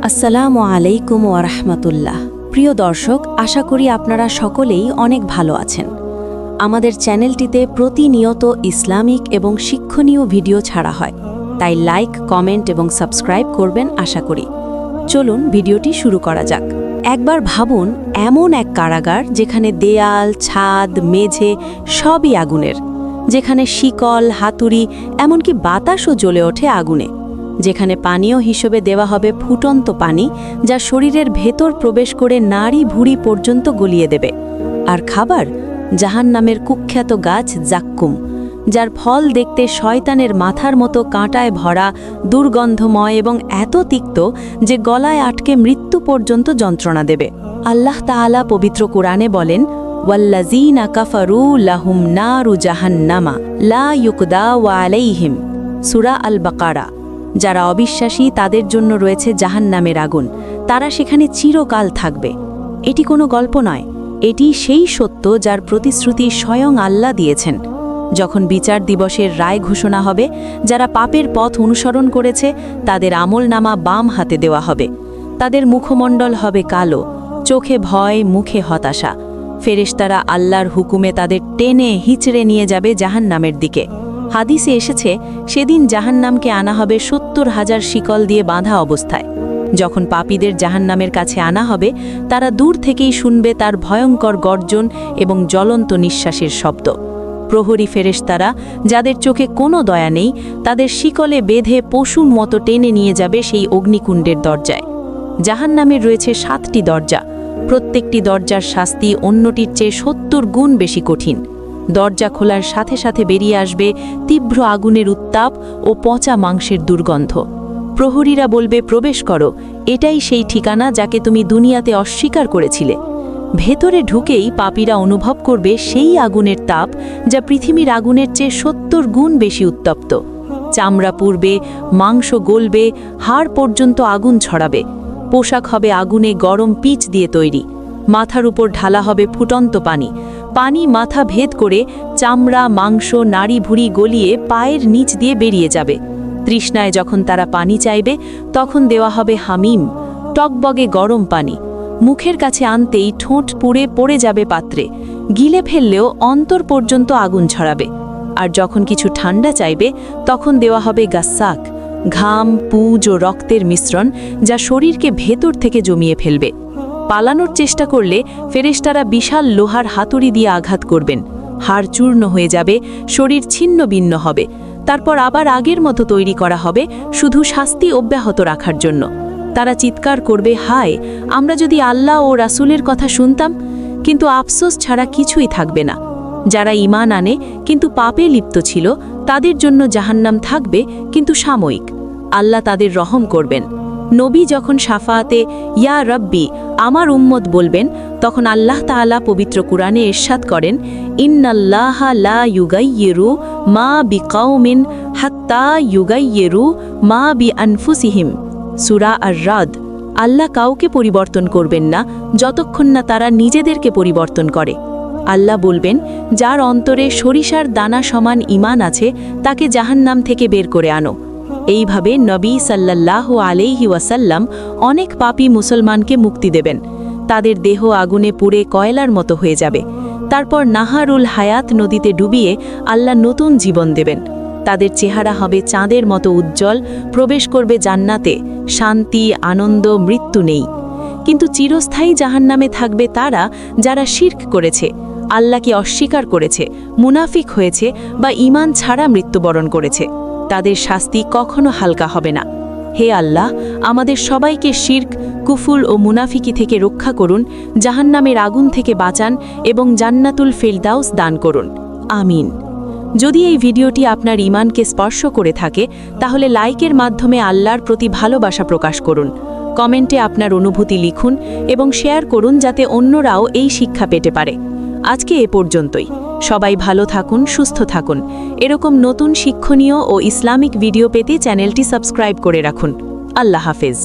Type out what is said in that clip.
আসসালামু আলাইকুম ওয়া রাহমাতুল্লাহ। প্রিয় দর্শক, আশা করি আপনারা সকলেই অনেক ভালো আছেন। আমাদের চ্যানেলটিতে প্রতিনিয়ত ইসলামিক এবং শিক্ষণীয় ভিডিও ছাড়া হয়, তাই লাইক, কমেন্ট এবং সাবস্ক্রাইব করবেন আশা করি। চলুন ভিডিওটি শুরু করা যাক। একবার ভাবুন, এমন এক কারাগার যেখানে দেয়াল, ছাদ, মেঝে সবই আগুনের, যেখানে শিকল, হাতুড়ি, এমনকি বাতাসও জ্বলে ওঠে আগুনে, যেখানে পানীয় হিসেবে দেওয়া হবে ফুটন্ত পানি, যা শরীরের ভেতর প্রবেশ করে নাড়ি ভুঁড়ি পর্যন্ত গলিয়ে দেবে। আর খাবার জাহান্নামের কুখ্যাত গাছ জাক্কুম, যার ফল দেখতে শয়তানের মাথার মতো কাঁটায় ভরা, দুর্গন্ধময় এবং এত তিক্ত যে গলায় আটকে মৃত্যু পর্যন্ত যন্ত্রণা দেবে। আল্লাহ তাআলা পবিত্র কোরআনে বলেন, ওয়াল্লাযীনা কাফারু লাহুম নারু জাহান্নামা লা ইউকদা আলাইহিম, সূরা আল বাকারা। যারা অবিশ্বাসী তাদের জন্য রয়েছে জাহান্নামের আগুন, তারা সেখানে চিরকাল থাকবে। এটি কোনো গল্প নয়, এটি সেই সত্য যার প্রতিশ্রুতি স্বয়ং আল্লাহ দিয়েছেন। যখন বিচার দিবসের রায় ঘোষণা হবে, যারা পাপের পথ অনুসরণ করেছে তাদের আমলনামা বাম হাতে দেওয়া হবে। তাদের মুখমণ্ডল হবে কালো, চোখে ভয়, মুখে হতাশা। ফেরেশতারা আল্লাহর হুকুমে তাদের টেনে হিচড়ে নিয়ে যাবে জাহান্নামের দিকে। হাদিসে এসেছে, সেদিন জাহান্নামকে আনা হবে ৭০,০০০ শিকল দিয়ে বাঁধা অবস্থায়। যখন পাপীদের জাহান্নামের কাছে আনা হবে, তারা দূর থেকেই শুনবে তার ভয়ঙ্কর গর্জন এবং জ্বলন্ত নিঃশ্বাসের শব্দ। প্রহরী ফেরেশতারা, যাদের চোখে কোনো দয়া নেই, তাদের শিকলে বেঁধে পশুর মতো টেনে নিয়ে যাবে সেই অগ্নিকুণ্ডের দরজায়। জাহান্নামের রয়েছে ৭টি দরজা, প্রত্যেকটি দরজার শাস্তি অন্যটির চেয়ে ৭০ গুণ বেশি কঠিন। দরজা খোলার সাথে সাথে বেরিয়ে আসবে তীব্র আগুনের উত্তাপ ও পচা মাংসের দুর্গন্ধ। প্রহরীরা বলবে, প্রবেশ করো, এটাই সেই ঠিকানা যাকে তুমি দুনিয়াতে অস্বীকার করেছিলে। ভেতরে ঢুকেই পাপীরা অনুভব করবে সেই আগুনের তাপ, যা পৃথিবীর আগুনের চেয়ে ৭০ গুণ বেশি উত্তপ্ত। চামড়া পুড়বে, মাংস গলবে, হাড় পর্যন্ত আগুন ছড়াবে। পোশাক হবে আগুনে গরম পিচ দিয়ে তৈরি। মাথার উপর ঢালা হবে ফুটন্ত পানি। পানি মাথা ভেদ করে চামড়া, মাংস, নাড়ি ভুঁড়ি গলিয়ে পায়ের নিচ দিয়ে বেরিয়ে যাবে। তৃষ্ণায় যখন তারা পানি চাইবে, তখন দেওয়া হবে হামিম, টকবগে গরম পানি। মুখের কাছে আনতেই ঠোঁট পুড়ে পড়ে যাবে পাত্রে, গিলে ফেললেও অন্তর পর্যন্ত আগুন ছড়াবে। আর যখন কিছু ঠান্ডা চাইবে, তখন দেওয়া হবে গাস্সাক, ঘাম, পুজ ও রক্তের মিশ্রণ, যা শরীরকে ভেতর থেকে জমিয়ে ফেলবে। পালানোর চেষ্টা করলে ফেরেশতারা বিশাল লোহার হাতুড়ি দিয়ে আঘাত করবেন। হাড় চূর্ণ হয়ে যাবে, শরীর ছিন্ন ভিন্ন হবে। তারপর আবার আগের মতো তৈরি করা হবে, শুধু শাস্তি অব্যাহত রাখার জন্য। তারা চিৎকার করবে, হায়, আমরা যদি আল্লাহ ও রাসূলের কথা শুনতাম। কিন্তু আফসোস ছাড়া কিছুই থাকবে না। যারা ঈমান আনে কিন্তু পাপে লিপ্ত ছিল, তাদের জন্য জাহান্নাম থাকবে, কিন্তু সাময়িক। আল্লাহ তাদের রহম করবেন। নবী যখন শাফাআতে ইয়া রব্বি, আমার উম্মত বলবেন, তখন আল্লাহ তাআলা পবিত্র কুরআনে ইরশাদ করেন, ইন্নাল্লাহা লা ইউগাইয়িরু মা বিকাউমিন হাত্তা ইউগাইয়িরু মা বিআনফুসিহিম, সূরা আর-রাদ। আল্লাহ কাউকে পরিবর্তন করবেন না যতক্ষণ না তারা নিজেদেরকে পরিবর্তন করে। আল্লাহ বলবেন, যার অন্তরে সরিষার দানা সমান ঈমান আছে, তাকে জাহান্নাম থেকে বের করে আনো। এইভাবে নবী সাল্লাল্লাহু আলাইহি ওয়াসাল্লাম অনেক পাপী মুসলমানকে মুক্তি দেবেন। তাদের দেহ আগুনে পুড়ে কয়লার মতো হয়ে যাবে। তারপর নাহারুল হায়াত নদীতে ডুবিয়ে আল্লাহ নতুন জীবন দেবেন। তাদের চেহারা হবে চাঁদের মতো উজ্জ্বল, প্রবেশ করবে জান্নাতে, শান্তি, আনন্দ, মৃত্যু নেই। কিন্তু চিরস্থায়ী জাহান্নামে থাকবে তারা, যারা শিরক করেছে, আল্লাহকে অস্বীকার করেছে, মুনাফিক হয়েছে বা ঈমান ছাড়া মৃত্যুবরণ করেছে। তাদের শাস্তি কখনো হালকা হবে না। হে আল্লাহ, আমাদের সবাইকে শিরক, কুফর ও মুনাফিকি থেকে রক্ষা করুন, জাহান্নামের আগুন থেকে বাঁচান এবং জান্নাতুল ফিরদাউস দান করুন। আমিন। যদি এই ভিডিওটি আপনার ঈমানকে স্পর্শ করে থাকে, তাহলে লাইকের মাধ্যমে আল্লাহর প্রতি ভালোবাসা প্রকাশ করুন। কমেন্টে আপনার অনুভূতি লিখুন এবং শেয়ার করুন, যাতে অন্যরাও এই শিক্ষা পেতে পারে। আজকে এ পর্যন্তই। সবাই ভালো থাকুন, সুস্থ থাকুন। এরকম নতুন শিক্ষণীয় ও ইসলামিক ভিডিও পেতে চ্যানেলটি সাবস্ক্রাইব করে রাখুন। আল্লাহ হাফেজ।